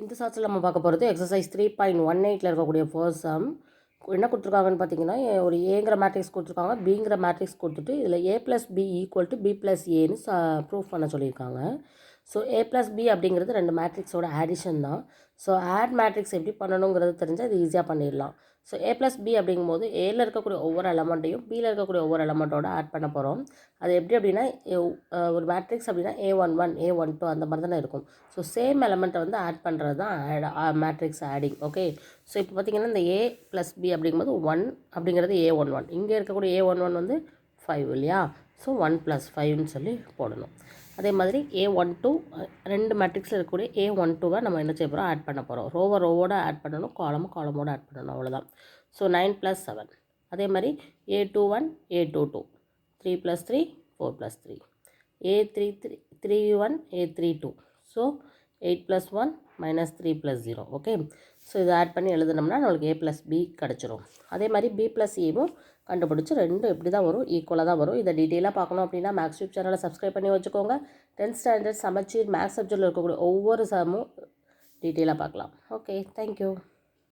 இந்த சாட்சியில் நம்ம பார்க்க போகிறது எக்ஸசைஸ் 3.18 இருக்கக்கூடிய ஃபர்ஸ்ட் சம். என்ன கொடுத்துருக்காங்கன்னு பார்த்தீங்கன்னா, ஒரு ஏங்கிற மேட்ரிக்ஸ் கொடுத்துருக்காங்க, பிங்கிற மேட்ரிக்ஸ் கொடுத்துட்டு இதில் A plus B equal to B plus ஏன்னு ப்ரூஃப் பண்ண சொல்லியிருக்காங்க. ஸோ ஏ ப்ளஸ் பி அப்படிங்கிறது ரெண்டு மேட்ரிக்ஸோட ஆடிஷன் தான். ஸோ ஆட் மேட்ரிக்ஸ் எப்படி பண்ணணுங்கிறது தெரிஞ்சால் இது ஈஸியாக பண்ணிடலாம். ஸோ ஏ ப்ளஸ் பி அப்படிங்கும்போது ஏல இருக்கக்கூடிய ஒவ்வொரு எலமெண்ட்டையும் பியில் இருக்கக்கூடிய ஒவ்வொரு எலமெண்ட்டோட ஆட் பண்ண போகிறோம். அது எப்படி அப்படின்னா, ஒரு மேட்ரிக்ஸ் அப்படின்னா A11 A12 அந்த மாதிரி தானே இருக்கும். ஸோ சேம் எலமெண்ட்டை வந்து ஆட் பண்ணுறது தான் மேட்ரிக்ஸ் ஆடிங். ஓகே, ஸோ இப்போ பார்த்திங்கன்னா இந்த ஏ ப்ளஸ் பி அப்படிங்கும்போது 1 அப்படிங்கிறது A11, இங்கே இருக்கக்கூடிய A11 வந்து 5 இல்லையா. ஸோ 1 + 5ன்னு சொல்லி போடணும். அதே மாதிரி A12 ரெண்டு மேட்ரிக்ஸில் இருக்கக்கூடிய A12 நம்ம என்ன செய்ய போகிறோம், ஆட் பண்ண போகிறோம். ரோவோட ஆட் பண்ணணும், காலமோட ஆட் பண்ணணும், அவ்வளோதான். ஸோ 9 + 7. அதே மாதிரி A21 A22 3 + 3 4 + 3 A31 A32. So 8 + 1 -3 + 0. Okay, so இதை ஆட் பண்ணி எழுதுனோம்னா நம்மளுக்கு A + B கிடச்சிரும். அதே மாதிரி B + Aவும் கண்டுபிடிச்சி ரெண்டும் எப்படி தான் வரும், ஈக்குவலாக தான் வரும். இதை டீட்டெயிலாக பார்க்கணும் அப்படின்னா மேக்ஸ் டியூப் சேனலை சப்ஸ்கிரைப் பண்ணி வச்சுக்கோங்க. 10th ஸ்டாண்டர்ட் சமச்சீர் மேக்ஸ் சப்ஜெக்டில் இருக்கக்கூடிய ஒவ்வொரு சமும் டீட்டெயிலாக பார்க்கலாம். Okay, thank you.